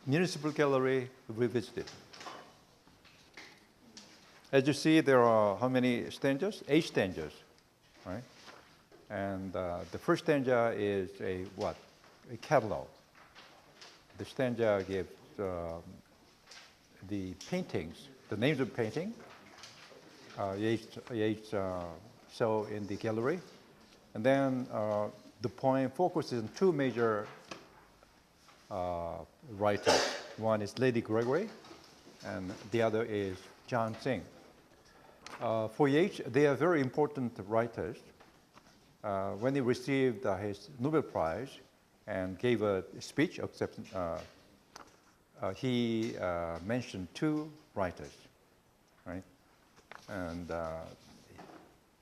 Municipal Gallery Revisited. As you see, there are how many stanzas? 8 stanzas, right? And the first stanza is a what? A catalog. The stanza gives the paintings, the names of painting. Yeats show in the gallery. And then the poem focuses on 2 major writers. One is Lady Gregory, and the other is John Synge. For Yeats, they are very important writers. When he received his Nobel Prize and gave a speech, he mentioned 2 writers, right? And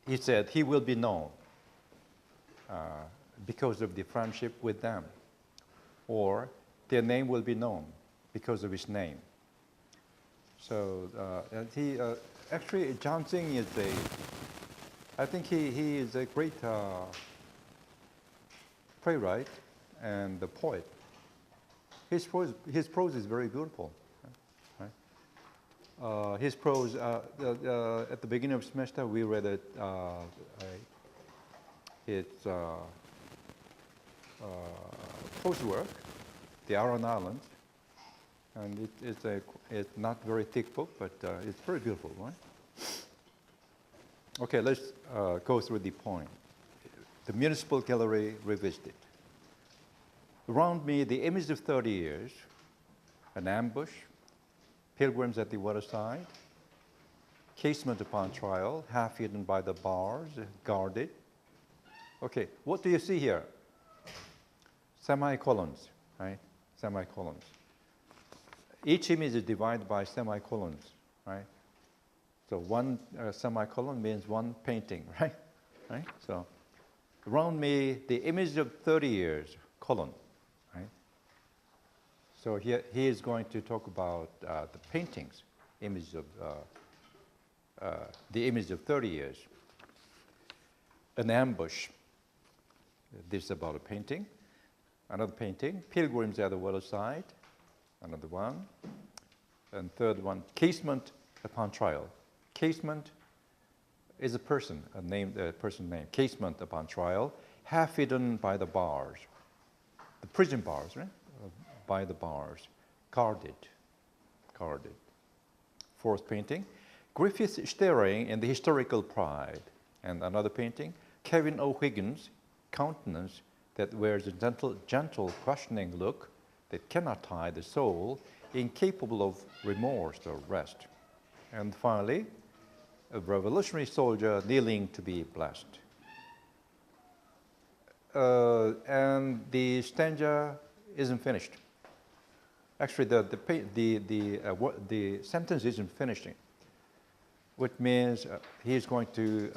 he said he will be known because of the friendship with them, or their name will be known because of his name. So actually, John Synge is I think he is a great playwright and a poet. His prose is very beautiful. Right? His prose, at the beginning of semester, we read it. It's prose work, The Aran Islands, and it's not a very thick book, but it's very beautiful, right? Okay, let's go through the poem. The Municipal Gallery Revisited. Around me, the image of 30 years, an ambush, pilgrims at the waterside, casement upon trial, half hidden by the bars, guarded. Okay, what do you see here? Semicolons, right? Semicolons. Each image is divided by semicolons, right? So one semicolon means one painting, right? Right? So around me, the image of 30 years, colon, right? So here he is going to talk about the paintings, the image of 30 years. An ambush. This is about a painting. Another painting, pilgrims at the waterside. Another one. And third one, casement upon trial. Casement is a person, a person name. Casement upon trial, half hidden by the bars. The prison bars, right? By the bars. Guarded. Guarded. Fourth painting, Griffith staring in the historical pride. And another painting, Kevin O'Higgins' countenance that wears a gentle, questioning look that cannot tie the soul, incapable of remorse or rest. And finally, a revolutionary soldier kneeling to be blessed. And the stanza isn't finished. Actually, the sentence isn't finishing, which means he's going to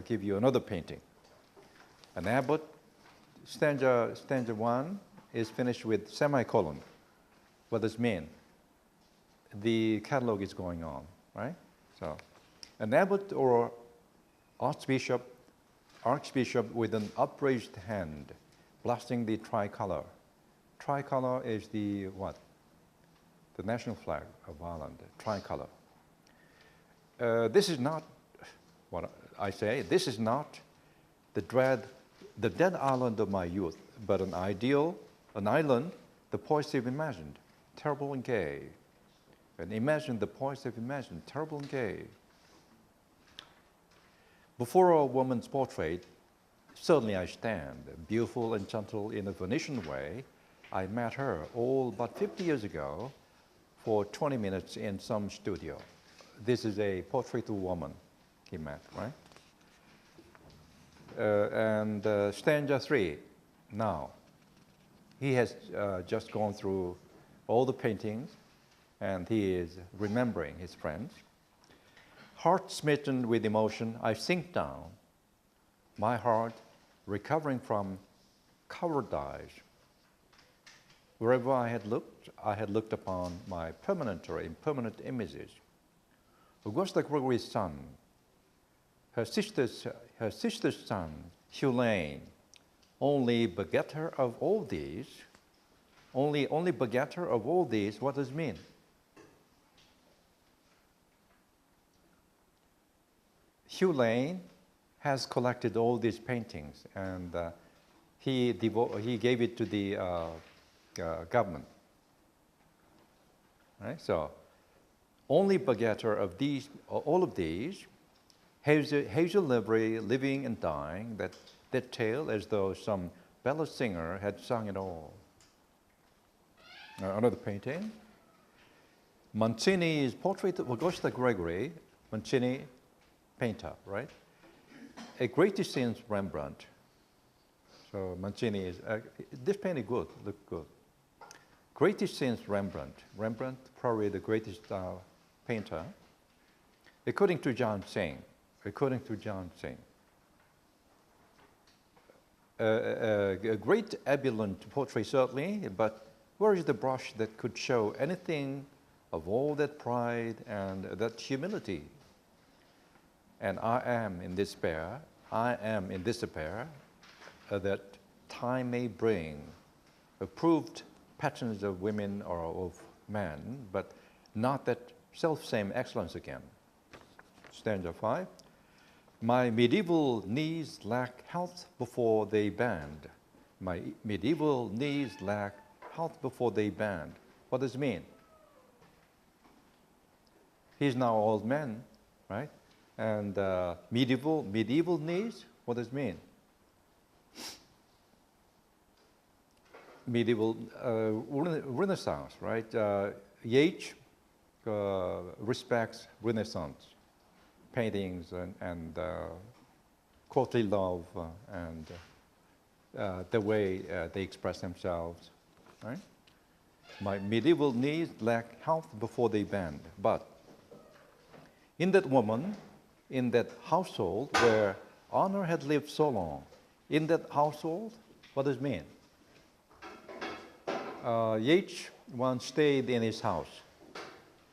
give you another painting. An abbot, stanza 1 is finished with semicolon. What does it mean? The catalog is going on, right? So, an abbot or archbishop with an upraised hand, blasting the tricolor. Tricolor is the what? The national flag of Ireland, tricolor. This is not what I say. This is not the dead island of my youth, but an island the poets have imagined, terrible and gay. And imagine the poets have imagined, terrible and gay. Before a woman's portrait, certainly I stand, beautiful and gentle in a Venetian way. I met her all but 50 years ago for 20 minutes in some studio. This is a portrait of a woman he met, right? And stanza 3, now. He has just gone through all the paintings, and he is remembering his friends. Heart smitten with emotion, I sink down, my heart recovering from cowardice. Wherever I had looked upon my permanent or impermanent images. Augusta Gregory's son, her sister's son, Hugh Lane, only begetter of all these, only begetter of all these, what does it mean? Hugh Lane has collected all these paintings, and he gave it to the government. Right? So, only begetter of these, all of these, hazel livery, living and dying, that tale as though some ballad singer had sung it all. Another painting. Mancini's portrait of Augusta Gregory, Mancini, painter, right? A greatest since Rembrandt. So Mancini is, this painting good, look good. Greatest since Rembrandt. Rembrandt, probably the greatest painter. According to John Singh. A great ebullient portrait certainly, but where is the brush that could show anything of all that pride and that humility? And I am in despair that time may bring approved patterns of women or of men, but not that self-same excellence again. Stanza 5. My medieval knees lack health before they bend. My medieval knees lack health before they bend. What does it mean? He's now an old man, right? And medieval knees, what does it mean? Medieval Renaissance, right? Yeats respects Renaissance paintings and courtly love and the way they express themselves, right? My medieval knees lack health before they bend, but in that woman, in that household where honor had lived so long, in that household, what does it mean? Yeats once stayed in his house,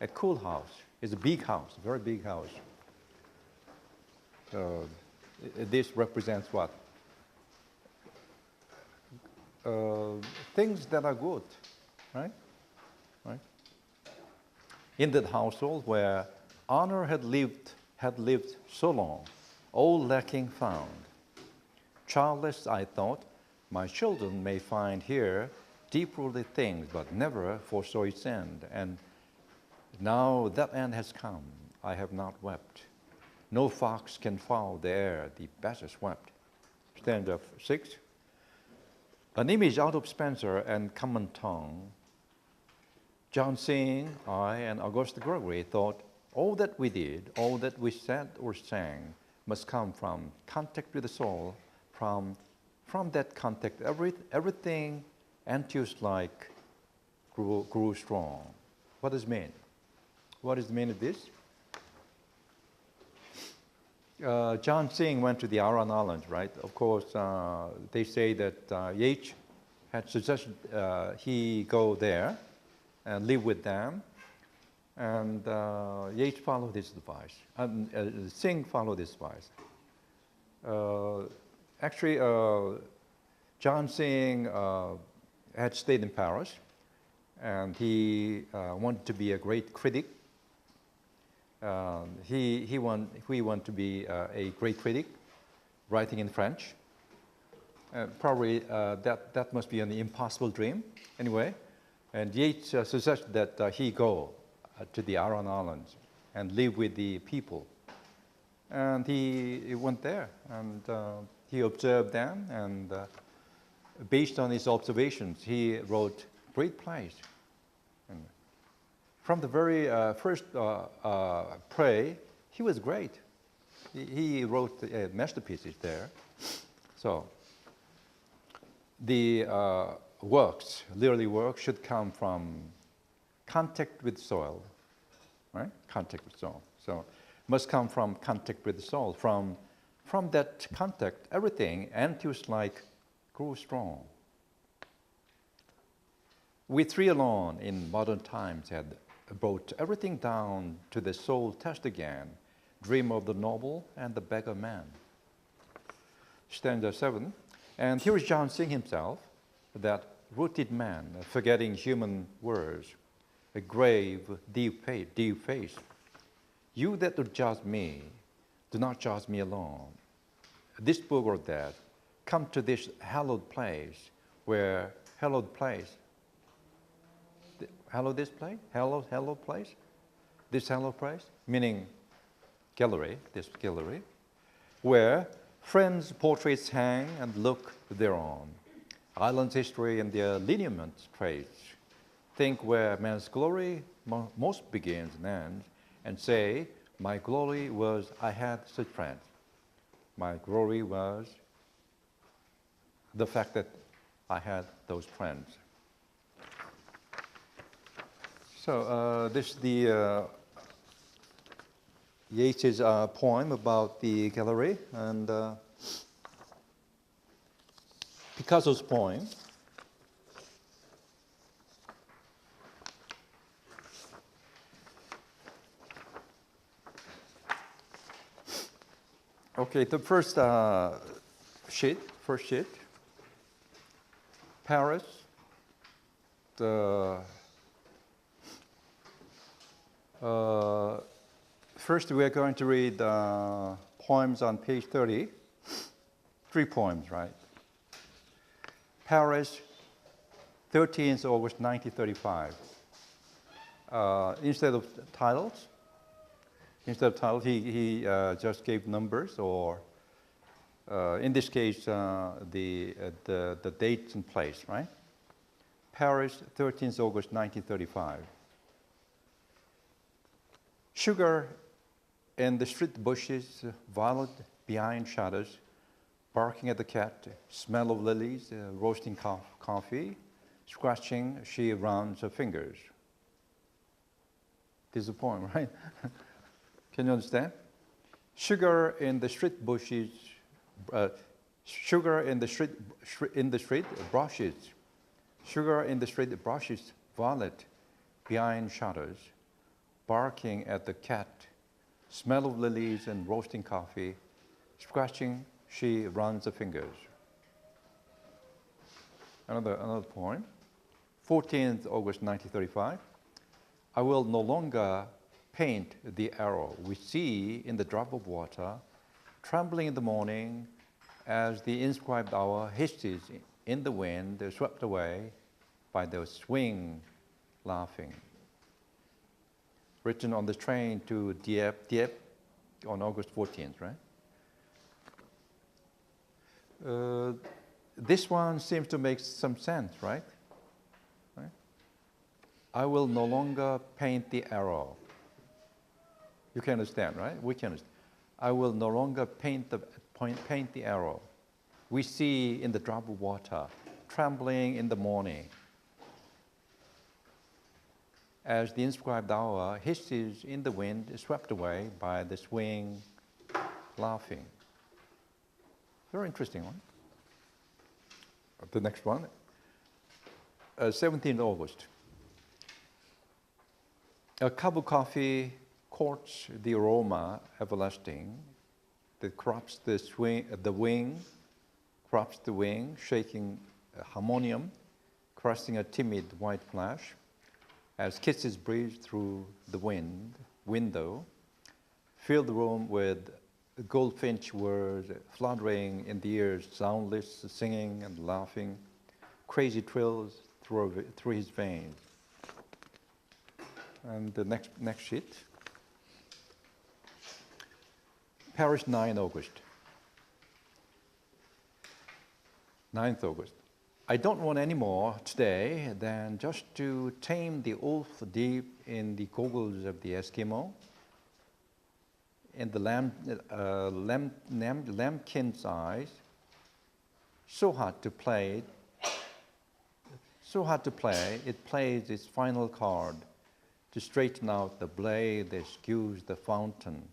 a cool house. It's a big house, a very big house. So this represents what? Things that are good, right? Right? In that household where honor had lived so long, all lacking found. Childless, I thought, my children may find here deep-rooted things, but never foresaw its end. And now that end has come, I have not wept. No fox can foul the air, the bassest wept. Stanza 6. An image out of Spenser and common tongue. John Singh, I, and Augusta Gregory thought all that we did, all that we said or sang must come from contact with the soul. From that contact, everything Antioch-like grew strong. What does it mean? What is the meaning of this? John Singh went to the Aran Islands, right? Of course, they say that Yeats had suggested he go there and live with them. And Yeats followed this advice. Singh followed this advice. Actually, John Singh had stayed in Paris, and he wanted to be a great critic. He wanted to be a great critic, writing in French. Probably that must be an impossible dream, anyway. And Yeats suggested that he go to the Aran Islands and live with the people. And he went there, and he observed them, and based on his observations, he wrote great plays. And from the very first play, he was great. He wrote masterpieces there. So the literary works, should come from contact with soil, right? Contact with soil. So must come from contact with the soul. From that contact, everything Antioch-like grew strong. We three alone in modern times had brought everything down to the soul test again. Dream of the noble and the beggar man. Stanza 7. And here is John Singh himself, that rooted man, forgetting human words, a grave, deep face. You that would judge me, do not judge me alone. This book or that, come to this hallowed place, where hallowed place, hallowed this place, hallowed place, this hallowed place, meaning gallery, this gallery, where friends' portraits hang and look thereon. Island's history and their lineaments trace. Think where man's glory most begins and ends, and say, my glory was I had such friends. My glory was the fact that I had those friends. So this is the Yeats' poem about the gallery, and Picasso's poem. Okay, the first sheet, Paris. First, we are going to read poems on page 30. 3 poems, right? Paris, 13th August 1935. Instead of titles, he just gave numbers, or in this case, the dates and place, right? Paris, 13th August 1935. Sugar in the street bushes, violet behind shadows, barking at the cat, smell of lilies, roasting coffee, scratching, she rounds her fingers. This is a poem, right? Can you understand? Sugar in the street bushes, sugar in the street brushes, sugar in the street brushes, violet behind shadows, barking at the cat, smell of lilies and roasting coffee, scratching, she runs her fingers. Another poem, 14th August 1935. I will no longer paint the arrow we see in the drop of water, trembling in the morning as the inscribed hour hisses in the wind, swept away by the swing laughing. Written on the train to Dieppe on August 14th, right? This one seems to make some sense, right? I will no longer paint the arrow. You can understand, right? We can understand. I will no longer paint the arrow we see in the drop of water, trembling in the morning, as the inscribed hour hisses in the wind, swept away by the swing laughing. Very interesting one. The next one, 17th August. A cup of coffee courts the aroma everlasting that crops the wing, shaking a harmonium, crusting a timid white flash, as kisses breeze through the window, fill the room with goldfinch words fluttering in the ears, soundless, singing and laughing, crazy trills through his veins. And the next sheet. Paris, 9th August. 9th August. I don't want any more today than just to tame the wolf deep in the goggles of the Eskimo, in the lambkin's eyes, so hard to play, it plays its final card, to straighten out the blade that skews the fountain,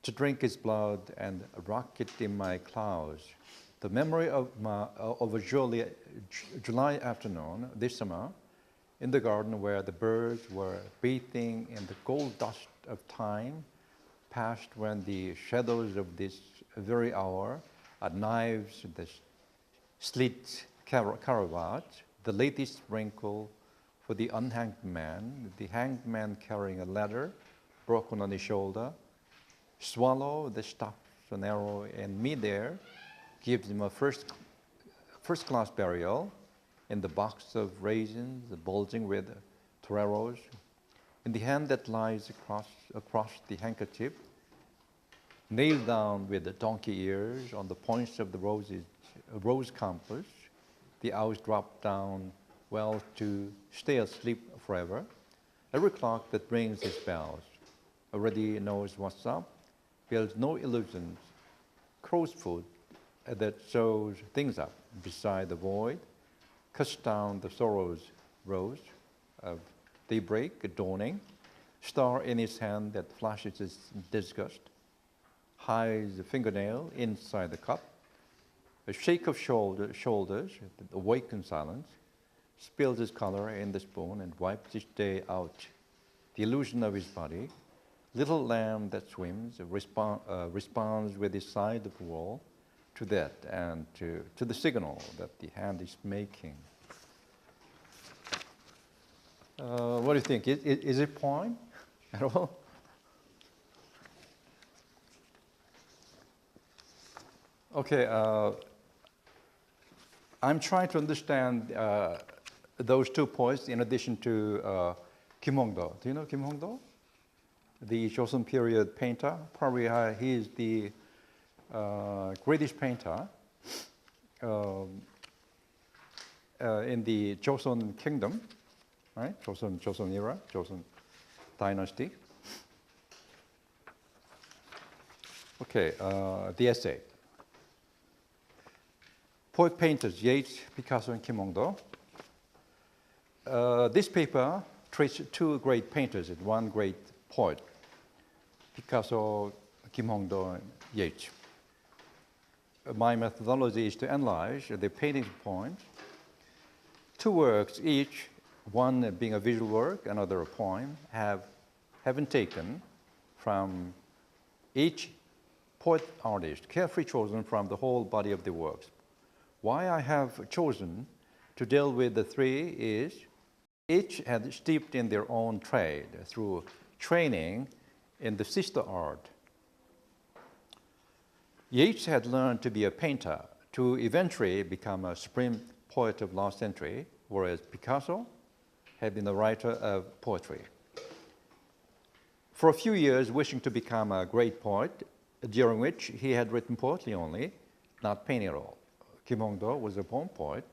to drink its blood and rock it in my clouds. The memory of a July afternoon this summer in the garden where the birds were bathing in the gold dust of time, past when the shadows of this very hour are knives that slit caravage, the latest wrinkle for the unhanged man, the hanged man carrying a ladder broken on his shoulder, swallow that stops an arrow in midair, gives him a first-class burial in the box of raisins bulging with toreros. In the hand that lies across the handkerchief, nailed down with the donkey ears on the points of the rose compass, the owls drop down well to stay asleep forever. Every clock that rings its bells already knows what's up, builds no illusions, crow's foot that shows things up beside the void, cuts down the sorrow's rose of daybreak dawning, star in his hand that flashes its disgust, hides the fingernail inside the cup, a shake of shoulders that awakens silence, spills his color in the spoon and wipes each day out the illusion of his body, little lamb that swims, responds with his side of the wall to that and to the signal that the hand is making. What do you think? Is it poem at all? Okay, I'm trying to understand those two poets in addition to Kim Hongdo. Do you know Kim Hongdo? The Joseon period painter. Probably he is the greatest painter in the Joseon kingdom, right? Joseon era, Joseon dynasty. Okay, the essay. Poet painters Yeats, Picasso, and Kim Hongdo. This paper treats two great painters and one great poet, Picasso, Kim Hongdo, and Yeats. My methodology is to analyze the painting points. Two works each, one being a visual work, another a poem, have been taken from each poet artist, carefully chosen from the whole body of the works. Why I have chosen to deal with the three is each had steeped in their own trade through training in the sister art. Yeats had learned to be a painter to eventually become a supreme poet of last century, whereas Picasso had been a writer of poetry. For a few years, wishing to become a great poet, during which he had written poetry only, not painting at all. Kim Hongdo was a poem poet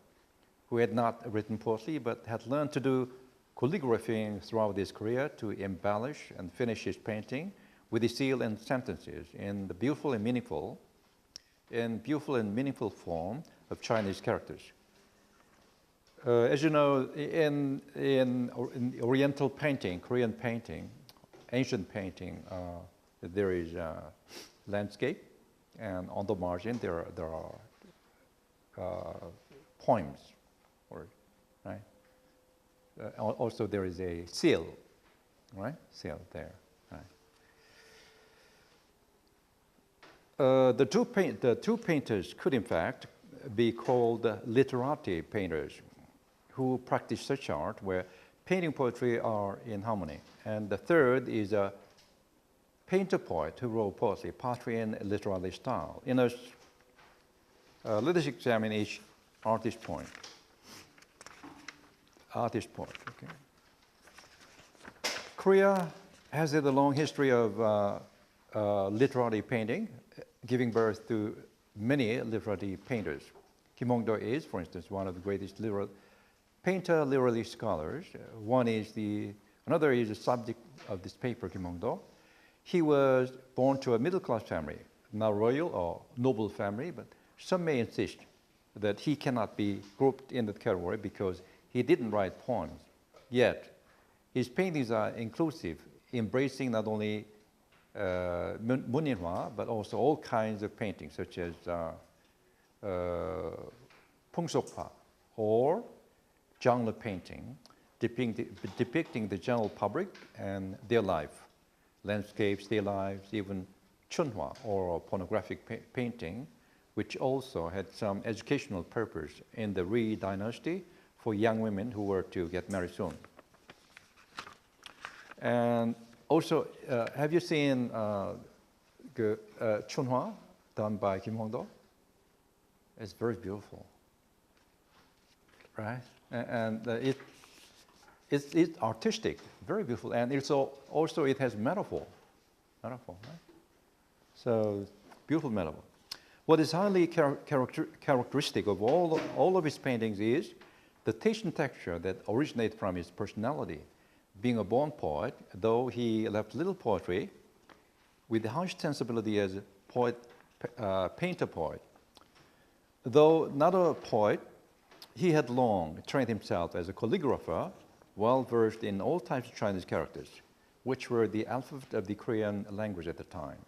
who had not written poetry but had learned to do calligraphy throughout his career to embellish and finish his painting with the seal and sentences in the beautiful and meaningful form of Chinese characters. As you know, in Oriental painting, Korean painting, ancient painting, there is landscape, and on the margin there are poems, right? Also, there is a seal, right? Seal there, right? The two painters could, in fact, be called literati painters, who practice such art where painting and poetry are in harmony. And the third is a painter poet who wrote poetry in literary style. Let us examine each artist point. Okay. Korea has had a long history of literary painting, giving birth to many literary painters. Kim Hongdo is, for instance, one of the greatest literary scholars. Another is the subject of this paper, Kim Hongdo. He was born to a middle-class family, not royal or noble family, but some may insist that he cannot be grouped in that category because he didn't write poems. Yet, his paintings are inclusive, embracing not only 문인화, but also all kinds of paintings, such as 풍속화, or genre painting, depicting the general public and their life, landscapes, their lives, even chunhwa, or pornographic painting, which also had some educational purpose in the Ri dynasty for young women who were to get married soon. And also, have you seen Chunhwa, done by Kim Hongdo? It's very beautiful, right? And it's artistic, very beautiful, and it's also it has metaphor, right? So beautiful metaphor. What is highly characteristic of all of his paintings is the taste and texture that originate from his personality. Being a born poet, though he left little poetry, with the harsh sensibility as a poet, painter-poet. Though not a poet, he had long trained himself as a calligrapher, well-versed in all types of Chinese characters, which were the alphabet of the Korean language at the time.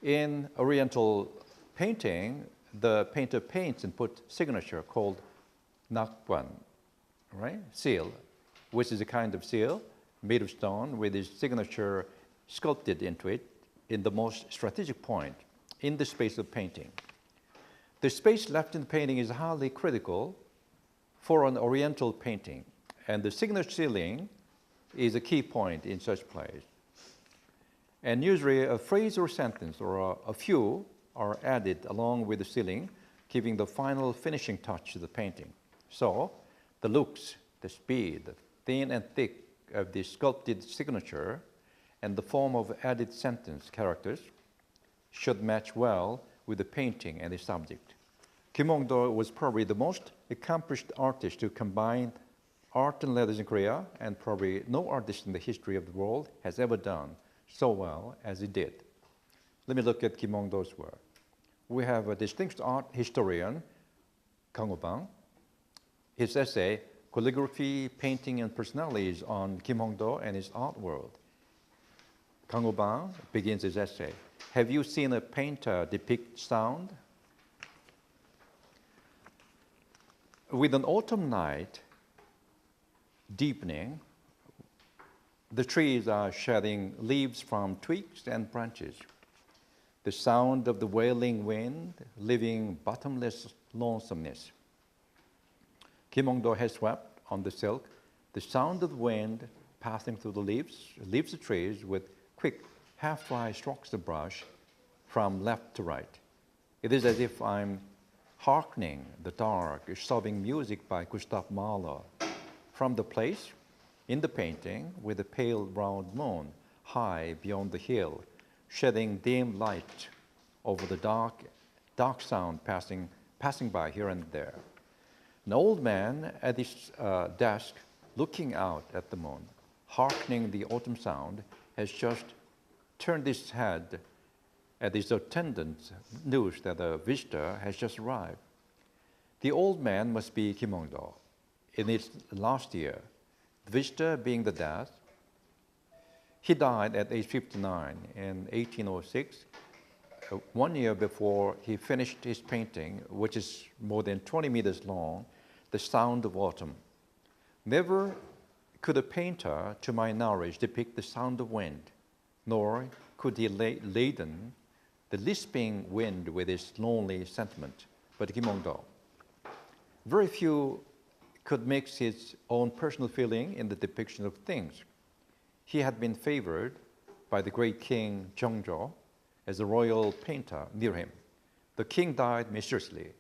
In Oriental painting, the painter paints and puts signature called nakwan, right? Seal, which is a kind of seal made of stone with his signature sculpted into it in the most strategic point in the space of painting. The space left in the painting is highly critical for an Oriental painting, and the signature sealing is a key point in such plays. And usually a phrase or sentence or a few are added along with the sealing, giving the final finishing touch to the painting. So the looks, the speed, the thin and thick of the sculpted signature and the form of added sentence characters should match well with the painting and the subject. Kim Hongdo was probably the most accomplished artist to combine art and letters in Korea, and probably no artist in the history of the world has ever done so well as he did. Let me look at Kim Hongdo's work. We have a distinguished art historian, Kang Ho-bang. His essay, Calligraphy, Painting, and Personalities on Kim Hongdo and his art world. Kang Ho-bang begins his essay. Have you seen a painter depict sound? With an autumn night deepening, the trees are shedding leaves from twigs and branches. The sound of the wailing wind, leaving bottomless lonesomeness. Kim Hongdo has swept on the silk the sound of the wind passing through the leaves of trees with quick, half-dry strokes of brush from left to right. It is as if I'm hearkening the dark, sobbing music by Gustav Mahler from the place in the painting with a pale round moon high beyond the hill, shedding dim light over the dark sound passing by here and there. An old man at his desk looking out at the moon, hearkening the autumn sound, has just turned his head at his attendant's news that a visitor has just arrived. The old man must be Kim Hongdo. In his last year, the visitor being the death, he died at age 59 in 1806, 1 year before he finished his painting, which is more than 20 meters long, The Sound of Autumn. Never could a painter, to my knowledge, depict the sound of wind, nor could he laden the lisping wind with his lonely sentiment, but Kim Hongdo. Very few could mix his own personal feeling in the depiction of things. He had been favored by the great king Hongdo as a royal painter near him. The king died mysteriously,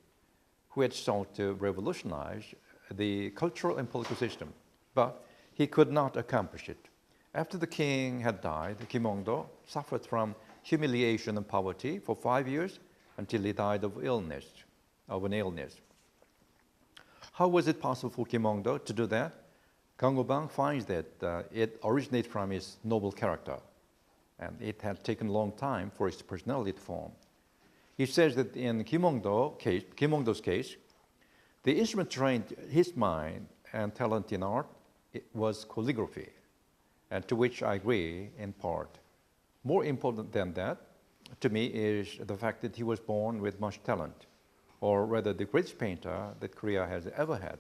who had sought to revolutionize the cultural and political system, but he could not accomplish it. After the king had died, Kim Hongdo suffered from humiliation and poverty for 5 years until he died of an illness. How was it possible for Kim Hongdo to do that? Kang Ho-bang finds that it originated from his noble character, and it had taken a long time for his personality to form. He says that in Kim Hongdo's case, the instrument trained his mind and talent in art was calligraphy, and to which I agree in part. More important than that, to me, is the fact that he was born with much talent, or rather the greatest painter that Korea has ever had.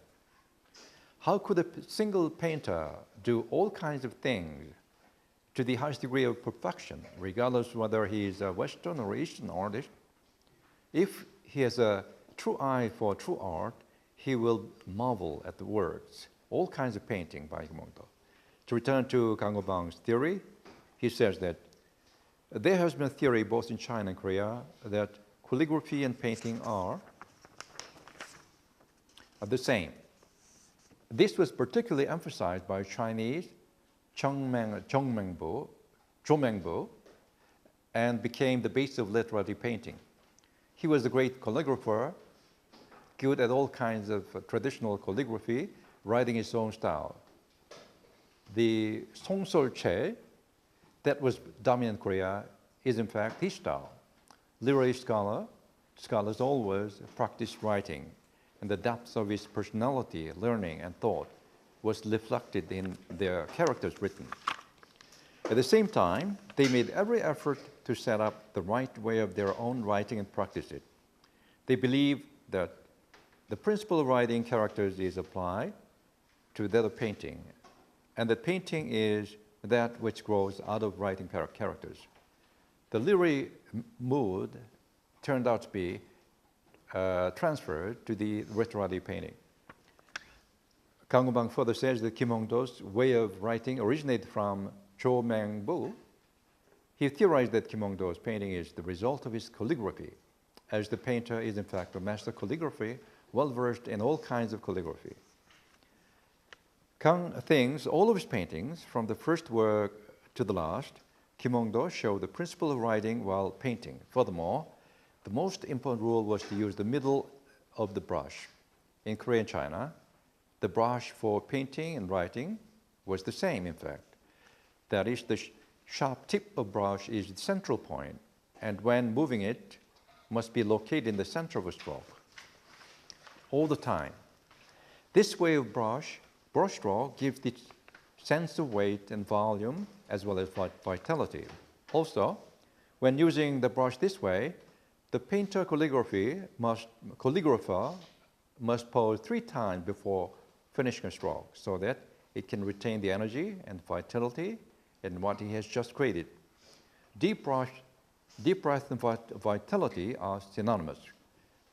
How could a single painter do all kinds of things to the highest degree of perfection, regardless whether he is a Western or Eastern artist? If he has a true eye for true art, he will marvel at the words, all kinds of painting by Kim Hongdo. To return to Kang Ho-bang's theory, he says that there has been a theory both in China and Korea that calligraphy and painting are the same. This was particularly emphasized by Chinese Zhou Mengbu, and became the base of literary painting. He was a great calligrapher, good at all kinds of traditional calligraphy, writing his own style. The Songsolche that was dominant in Korea is in fact his style. Literary scholars always practiced writing, and the depth of his personality, learning, and thought was reflected in their characters written. At the same time, they made every effort to set up the right way of their own writing and practice it. They believe that the principle of writing characters is applied to that of painting, and that painting is that which grows out of writing characters. The literary mood turned out to be transferred to the literary painting. Kang Ho-bang further says that Kim Hongdo's way of writing originated from Zhou Mengbu. He theorized that Kim Hongdo's painting is the result of his calligraphy, as the painter is in fact a master calligraphy, well-versed in all kinds of calligraphy. Kang thinks all of his paintings, from the first work to the last, Kim Hongdo showed the principle of writing while painting. Furthermore, the most important rule was to use the middle of the brush. In Korea and China, the brush for painting and writing was the same, in fact. That is, the sharp tip of brush is the central point, and when moving it, must be located in the center of a stroke all the time. This way of brush stroke gives the sense of weight and volume as well as vitality. Also, when using the brush this way, the calligrapher must pause 3 times before finishing a stroke so that it can retain the energy and vitality in what he has just created. Deep breath and vitality are synonymous,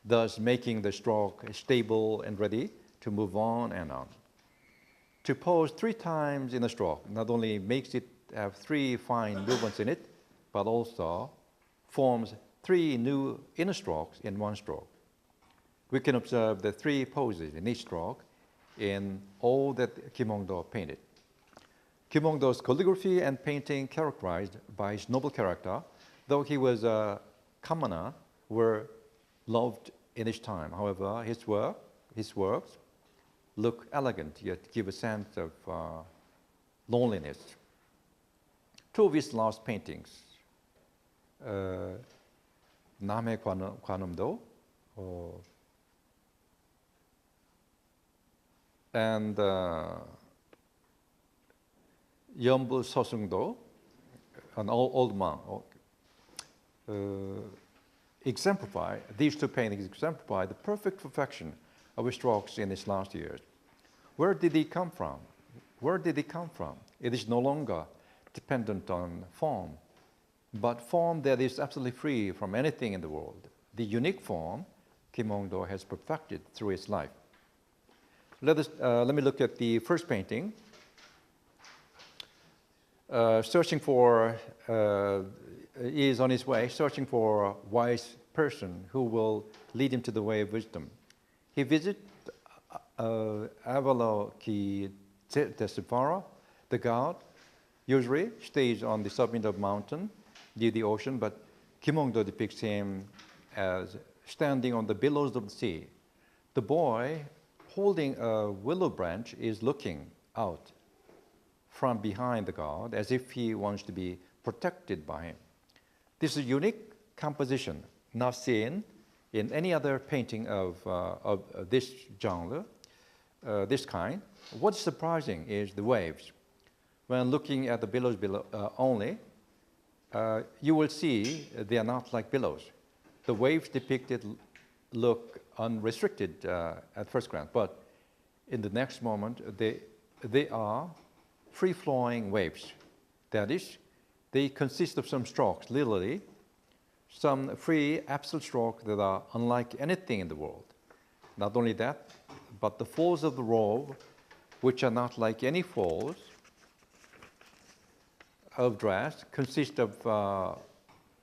thus making the stroke stable and ready to move on and on. To pause 3 times in a stroke not only makes it have 3 fine movements in it, but also forms 3 new inner strokes in one stroke. We can observe the 3 poses in each stroke in all that Kim Hongdo painted. Kim Hongdo's calligraphy and painting, characterized by his noble character, though he was a commoner, were loved in his time. However, his works look elegant, yet give a sense of loneliness. 2 of his last paintings, 남의 관음도 and 연부 서승도, an old man, exemplify, these 2 paintings exemplify the perfect perfection of his strokes in his last years. Where did he come from? Where did he come from? It is no longer dependent on form, but form that is absolutely free from anything in the world. The unique form Kim Hongdo has perfected through his life. Let me look at the first painting. He is on his way, searching for a wise person who will lead him to the way of wisdom. He visits Avalokitesvara, the god. Usually stays on the summit of a mountain near the ocean, but Kim Hongdo depicts him as standing on the billows of the sea. The boy holding a willow branch is looking out from behind the god as if he wants to be protected by him. This is a unique composition not seen in any other painting of this genre, this kind. What's surprising is the waves. When looking at the billows below only, you will see they are not like billows. The waves depicted look unrestricted at first glance, but in the next moment, they are free-flowing waves. That is, they consist of some strokes, literally, some free absolute strokes that are unlike anything in the world. Not only that, but the folds of the robe, which are not like any folds of dress, consist of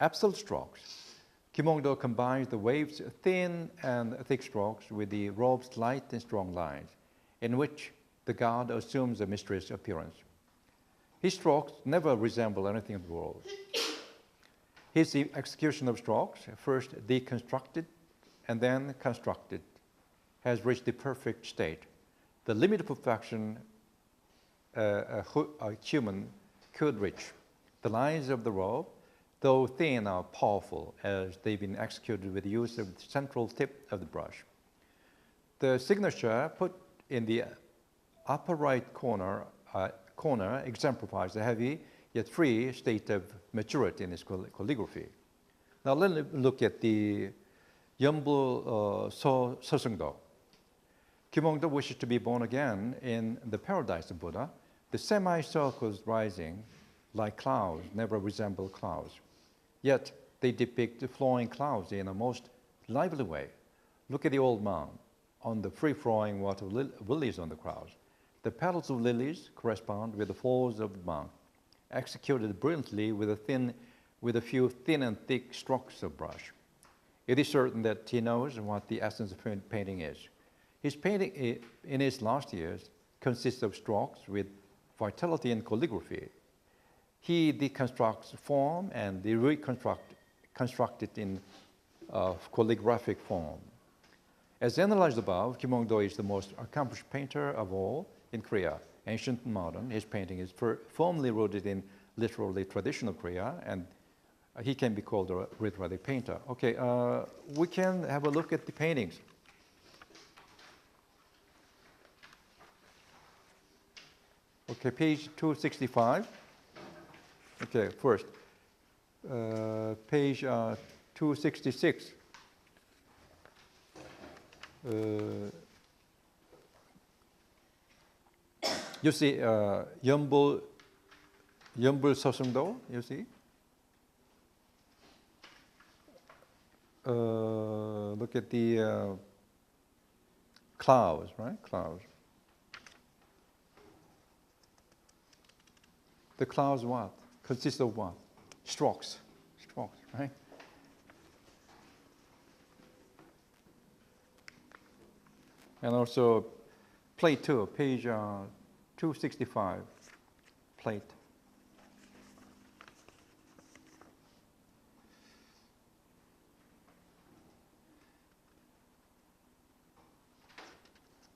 absolute strokes. Kim Hongdo combines the wave's thin and thick strokes with the robe's light and strong lines, in which the god assumes a mysterious appearance. His strokes never resemble anything in the world. His execution of strokes, first deconstructed and then constructed, has reached the perfect state, the limit of perfection a human could reach. The lines of the robe, though thin, are powerful as they've been executed with the use of the central tip of the brush. The signature put in the upper right corner exemplifies the heavy yet free state of maturity in his calligraphy. Now let's look at the Yeonbul Sosungdo. Kim Hongdo wishes to be born again in the paradise of Buddha. The semicircles rising like clouds never resemble clouds. Yet they depict the flowing clouds in a most lively way. Look at the old man on the free-flowing water lilies on the clouds. The petals of lilies correspond with the folds of the monk, executed brilliantly with a few thin and thick strokes of brush. It is certain that he knows what the essence of painting is. His painting in his last years consists of strokes with vitality and calligraphy. He deconstructs form and construct it in calligraphic form. As analyzed above, Kim Hongdo is the most accomplished painter of all in Korea, ancient and modern. His painting is firmly rooted in literary traditional Korea, and he can be called a literary painter. Okay, we can have a look at the paintings. Okay, page 265. Okay, first, page 266. You see Yeonbul Sosungdo, you see? Look at the clouds, right? Clouds. The clouds what? Consist of what? Strokes. Strokes, right? And also plate 2, page 265, plate.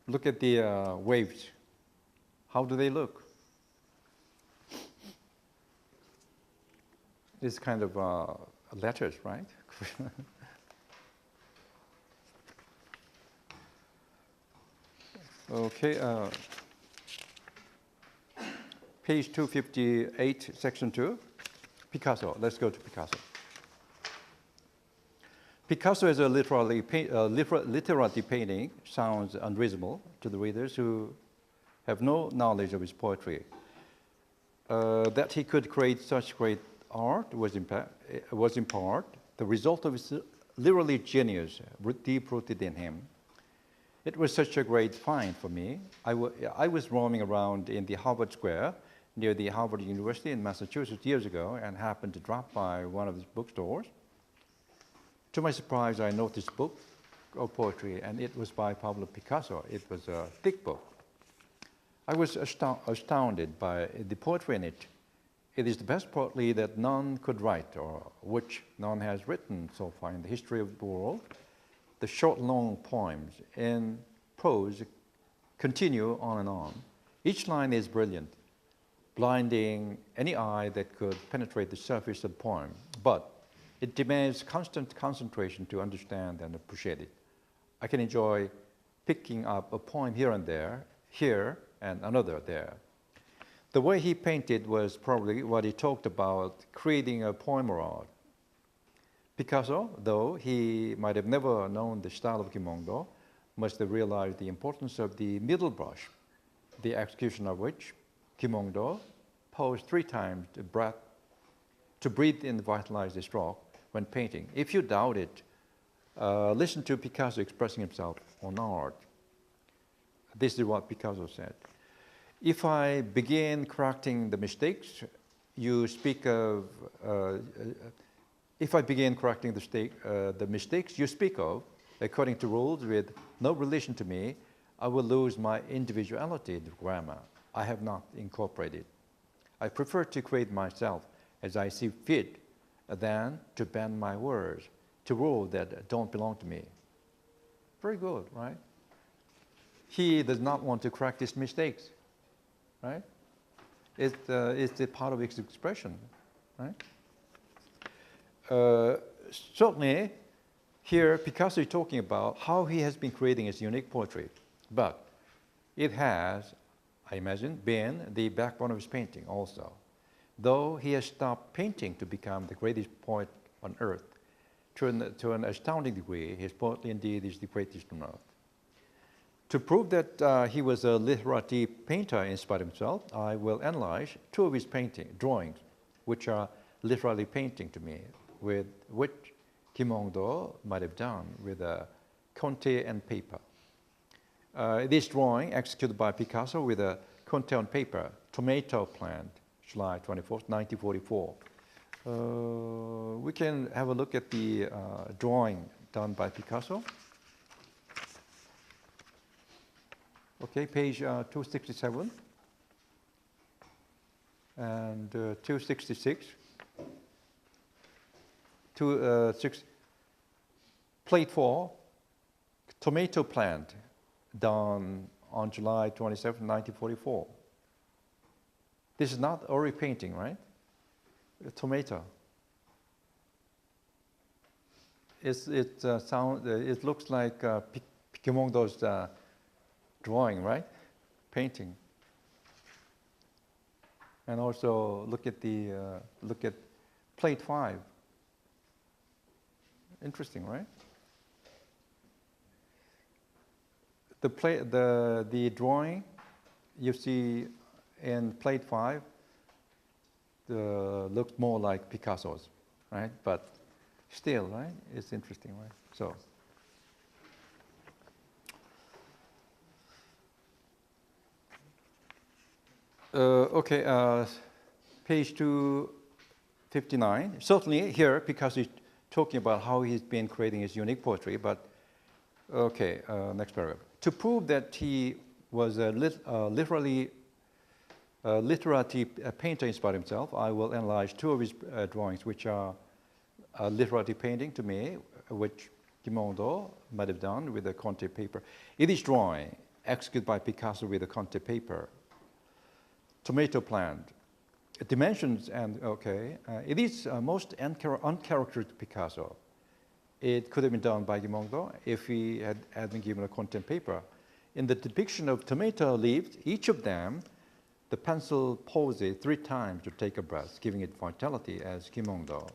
Look at the waves. How do they look? This kind of letters, right? Okay, page 258, section 2, Picasso. Let's go to Picasso. Picasso as a literary painting sounds unreasonable to the readers who have no knowledge of his poetry. That he could create such great art was in part the result of his literary genius deep-rooted in him. It was such a great find for me. I was roaming around in the Harvard Square near the Harvard University in Massachusetts years ago and happened to drop by one of his bookstores. To my surprise, I noticed a book of poetry, and it was by Pablo Picasso. It was a thick book. I was astounded by the poetry in it. It is the best poetry that none could write, or which none has written so far in the history of the world. The short, long poems in prose continue on and on. Each line is brilliant, blinding any eye that could penetrate the surface of the poem. But it demands constant concentration to understand and appreciate it. I can enjoy picking up a poem here and there, here and another there. The way he painted was probably what he talked about, creating a poem or art. Picasso, though he might have never known the style of Kim Hongdo, must have realized the importance of the middle brush, the execution of which Kim Hongdo paused 3 times to breathe and vitalize the stroke when painting. If you doubt it, listen to Picasso expressing himself on art. This is what Picasso said. If I begin correcting the mistakes, you speak of, if I begin correcting the mistakes you speak of, according to rules with no relation to me, I will lose my individuality in the grammar. I have not incorporated. I prefer to create myself as I see fit than to bend my words to rules that don't belong to me. Very good, right? He does not want to correct his mistakes, right? It's a part of his expression, right? Certainly, here Picasso is talking about how he has been creating his unique poetry, but it has, I imagine, been the backbone of his painting also. Though he has stopped painting to become the greatest poet on earth, to an astounding degree, his poetry indeed is the greatest on earth. To prove that he was a literary painter in spite of himself, I will analyze two of his drawings, which are literary painting to me, with which Hongdo might have done with a Conte and paper. This drawing, executed by Picasso with a Conte on paper, tomato plant, July 24th, 1944. We can have a look at the drawing done by Picasso. Okay, page 267 and 266. Plate 4, tomato plant, done on July 27, 1944. This is not Ori painting, right? A tomato. It looks like Hongdo's drawing, right? Painting. And also look at plate 5. Interesting, right? The drawing you see in plate 5 looks more like Picasso's, right? But still, right? It's interesting, right? So. Okay, page 259. Certainly here, Picasso is talking about how he's been creating his unique poetry, but okay, next paragraph. To prove that he was a literary painter in spite of himself, I will analyze two of his drawings, which are literary painting to me, which Hongdo might have done with a Conte paper. It is drawing, executed by Picasso with a Conte paper. Tomato plant, dimensions and, okay, it is most uncharacteristic Picasso. It could have been done by Hongdo if he had been given a Conte paper. In the depiction of tomato leaves, each of them, the pencil pauses 3 times to take a breath, giving it vitality as in Hongdo.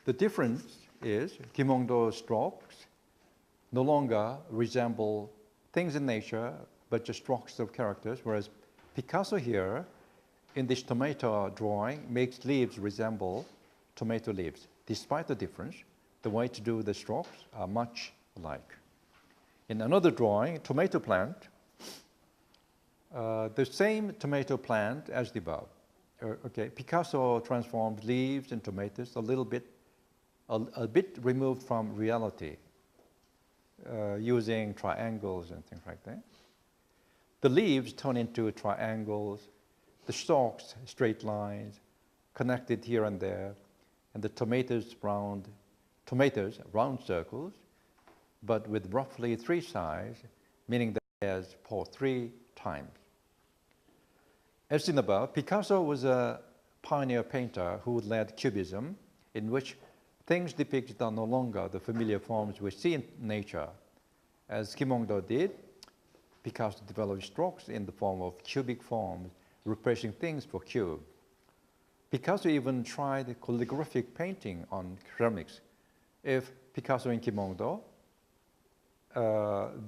The difference is Hongdo's strokes no longer resemble things in nature, but just strokes of characters, whereas Picasso here, in this tomato drawing, makes leaves resemble tomato leaves. Despite the difference, the way to do the strokes are much alike. In another drawing, tomato plant, the same tomato plant as the above. Okay, Picasso transformed leaves and tomatoes a bit removed from reality, using triangles and things like that. The leaves turn into triangles, the stalks straight lines, connected here and there, and the tomatoes round circles, but with roughly 3 sides, meaning that it has poured 3 times. As seen above, Picasso was a pioneer painter who led Cubism, in which things depicted are no longer the familiar forms we see in nature. As Hongdo did, Picasso developed strokes in the form of cubic forms, replacing things for cube. Picasso even tried calligraphic painting on ceramics. If Picasso and Hongdo,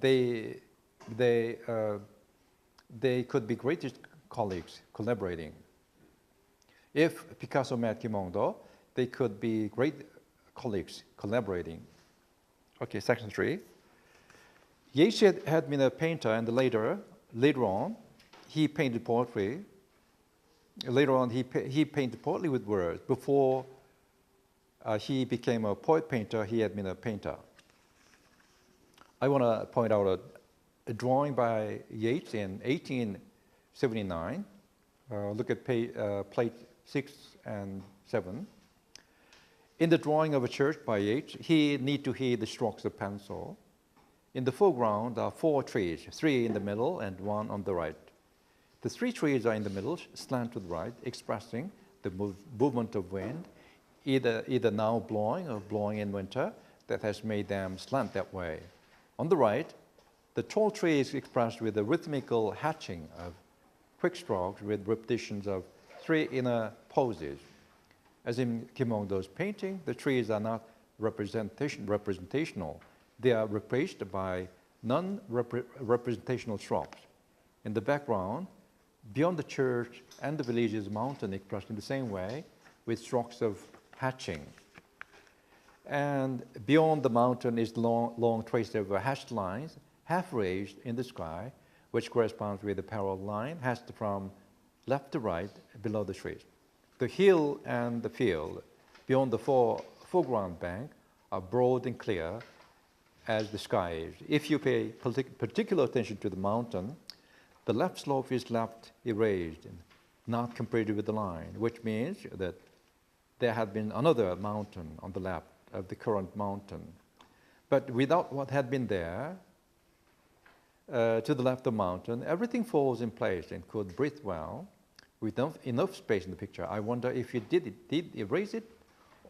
they could be greatest colleagues collaborating. If Picasso met Hongdo, they could be great colleagues collaborating. Okay, section 3. Yeats had been a painter, and later on, he painted poetry. Later on, he painted poetry with words. Before he became a poet painter, he had been a painter. I want to point out a drawing by Yeats in 1879. Look at plate 6 and 7. In the drawing of a church by Yeats, he need to heed the strokes of pencil. In the foreground are 4 trees, 3 in the middle and 1 on the right. The 3 trees are in the middle, slant to the right, expressing the movement of wind, either now blowing or blowing in winter, that has made them slant that way. On the right, the tall tree is expressed with a rhythmical hatching of quick strokes with repetitions of 3 inner poses. As in Kim Hongdo's painting, the trees are not representational. They are replaced by non-representational strokes. In the background, beyond the church and the village is a mountain expressed in the same way with strokes of hatching. And beyond the mountain is long trace of hatched lines, half raised in the sky, which corresponds with the parallel line hatched from left to right below the trees. The hill and the field beyond the foreground bank are broad and clear as the sky is. If you pay particular attention to the mountain, the left slope is left erased and not completed with the line, which means that there had been another mountain on the left of the current mountain. But without what had been there, to the left of the mountain, everything falls in place and could breathe well with enough space in the picture. I wonder if he did erase it,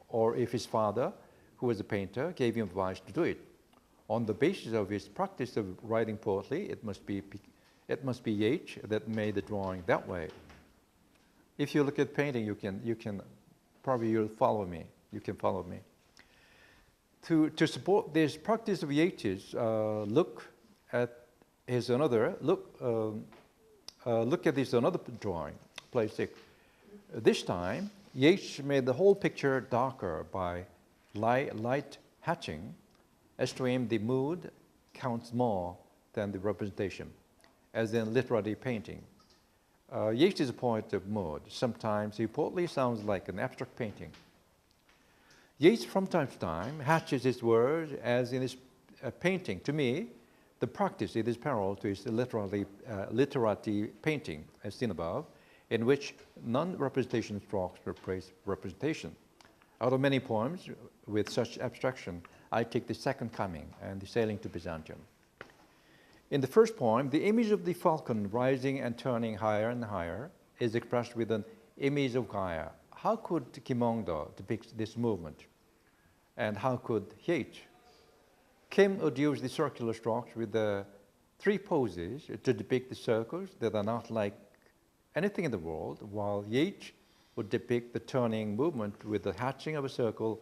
or if his father, who was a painter, gave him advice to do it. On the basis of his practice of writing poetry, it must be Yeats that made the drawing that way. If you look at painting, you can probably you'll follow me. You can follow me. To support this practice of Yeats, look at another drawing, plate 6. This time, Yeats made the whole picture darker by light hatching. As to him, the mood counts more than the representation, as in literary painting. Yeats is a poet of mood. Sometimes he poetry sounds like an abstract painting. Yeats, from time to time, hatches his words as in his painting. To me, the practice it is parallel to his literary painting, as seen above, in which non-representation strokes replace representation. Out of many poems with such abstraction, I take the Second Coming and the Sailing to Byzantium. In the first poem, the image of the falcon rising and turning higher and higher is expressed with an image of Gaia. How could Kim Hongdo depict this movement? And how could Yeats? Kim would use the circular strokes with the 3 poses to depict the circles that are not like anything in the world, while Yeats would depict the turning movement with the hatching of a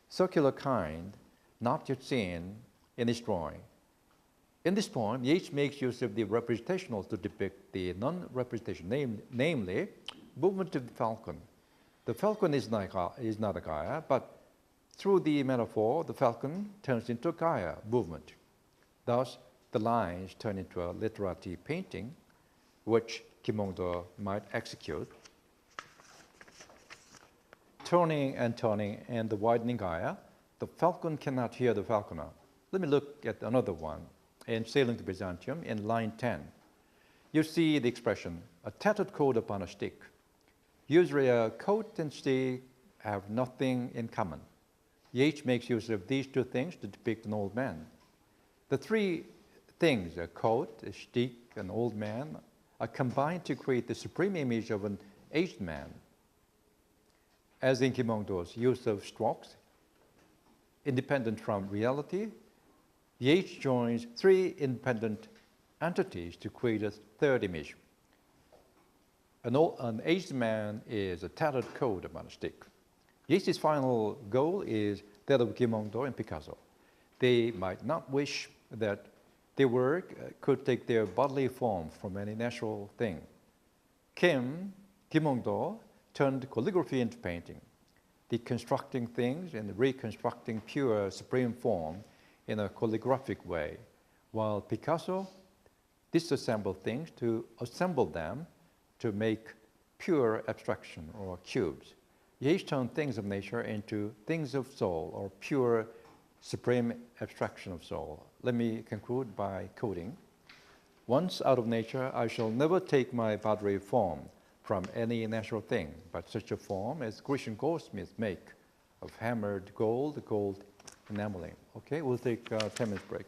circular kind, not yet seen in his drawing. In this poem, Yeats makes use of the representationals to depict the non-representation, namely, movement of the falcon. The falcon is not a Gaia, but through the metaphor, the falcon turns into a Gaia movement. Thus, the lines turn into a literary painting, which Kim Hongdo might execute. Turning and turning and the widening Gaia, the falcon cannot hear the falconer. Let me look at another one. In Sailing to Byzantium, in line 10, you see the expression, a tattered coat upon a stick. Usually a coat and stick have nothing in common. Yeats makes use of these 2 things to depict an old man. The 3 things, a coat, a stick, an old man, are combined to create the supreme image of an aged man. As in Kim Hongdo's use of strokes, independent from reality, Yeats joins 3 independent entities to create a 3rd image. An aged man is a tattered coat upon a stick. Yeats' final goal is that of Kim Hongdo and Picasso. They might not wish that their work could take their bodily form from any natural thing. Kim Hongdo turned calligraphy into painting, deconstructing things and reconstructing pure supreme form in a calligraphic way, while Picasso disassembled things to assemble them to make pure abstraction or cubes. Yeats turned things of nature into things of soul or pure supreme abstraction of soul. Let me conclude by quoting, "Once out of nature, I shall never take my bodily form from any natural thing, but such a form as Grecian goldsmiths make of hammered gold, gold enameling." Okay, we'll take a 10 minutes break.